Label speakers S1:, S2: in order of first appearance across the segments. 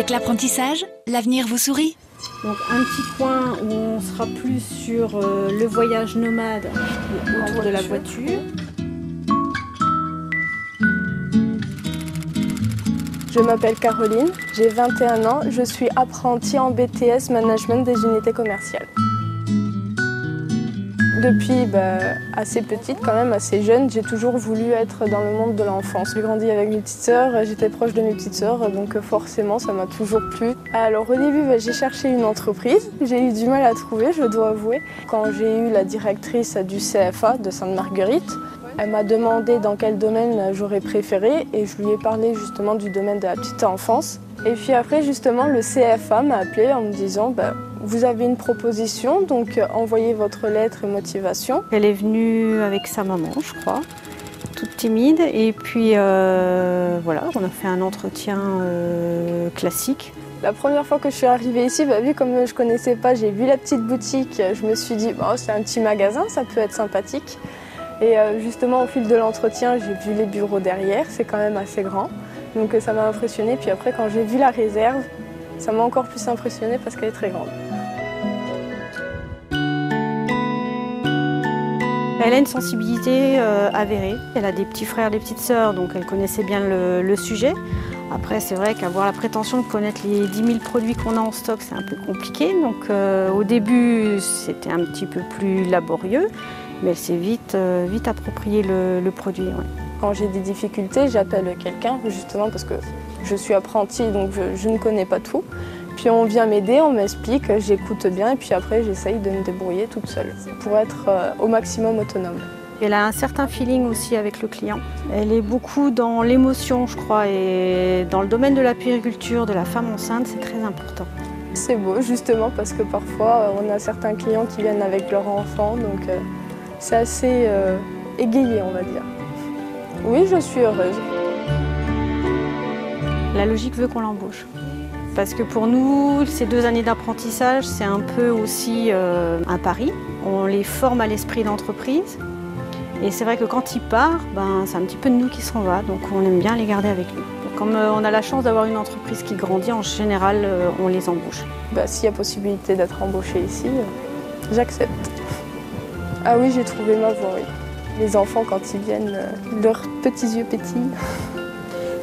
S1: Avec l'apprentissage, l'avenir vous sourit.
S2: Donc un petit coin où on sera plus sur le voyage nomade autour de la voiture.
S3: Je m'appelle Caroline, j'ai 21 ans, je suis apprentie en BTS Management des unités commerciales. Depuis assez petite, quand même assez jeune, j'ai toujours voulu être dans le monde de l'enfance. J'ai grandi avec mes petites sœurs, j'étais proche de mes petites sœurs, donc forcément ça m'a toujours plu. Alors au début, j'ai cherché une entreprise, j'ai eu du mal à trouver, je dois avouer. Quand j'ai eu la directrice du CFA de Sainte-Marguerite, elle m'a demandé dans quel domaine j'aurais préféré et je lui ai parlé justement du domaine de la petite enfance. Et puis après, justement, le CFA m'a appelé en me disant vous avez une proposition, donc envoyez votre lettre et motivation.
S2: Elle est venue avec sa maman, je crois, toute timide. Et puis voilà, on a fait un entretien classique.
S3: La première fois que je suis arrivée ici, vu comme je ne connaissais pas, j'ai vu la petite boutique, je me suis dit c'est un petit magasin, ça peut être sympathique. Et justement, au fil de l'entretien, j'ai vu les bureaux derrière, c'est quand même assez grand. Donc ça m'a impressionnée. Puis après, quand j'ai vu la réserve, ça m'a encore plus impressionnée parce qu'elle est très grande.
S2: Elle a une sensibilité avérée. Elle a des petits frères, des petites sœurs, donc elle connaissait bien le sujet. Après, c'est vrai qu'avoir la prétention de connaître les 10 000 produits qu'on a en stock, c'est un peu compliqué. Donc au début, c'était un petit peu plus laborieux. Mais elle s'est vite approprié le produit. Ouais.
S3: Quand j'ai des difficultés, j'appelle quelqu'un, justement parce que je suis apprentie, donc je ne connais pas tout. Puis on vient m'aider, on m'explique, j'écoute bien et puis après j'essaye de me débrouiller toute seule pour être au maximum autonome.
S2: Elle a un certain feeling aussi avec le client. Elle est beaucoup dans l'émotion, je crois, et dans le domaine de la puériculture, de la femme enceinte, c'est très important.
S3: C'est beau, justement, parce que parfois on a certains clients qui viennent avec leur enfant, donc c'est assez égayé, on va dire. Oui, je suis heureuse.
S2: La logique veut qu'on l'embauche. Parce que pour nous, ces 2 années d'apprentissage, c'est un peu aussi un pari. On les forme à l'esprit d'entreprise. Et c'est vrai que quand ils partent, c'est un petit peu de nous qui s'en va. Donc on aime bien les garder avec nous. Comme on a la chance d'avoir une entreprise qui grandit, en général, on les embauche.
S3: S'il y a possibilité d'être embauchée ici, j'accepte. Ah oui, j'ai trouvé ma voie, oui. Les enfants, quand ils viennent, leurs petits yeux pétillent.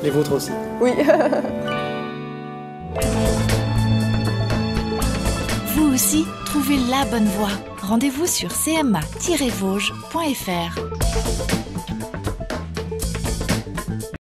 S4: Les vôtres aussi?
S3: Oui.
S1: Vous aussi, trouvez la bonne voie. Rendez-vous sur cma-vosges.fr.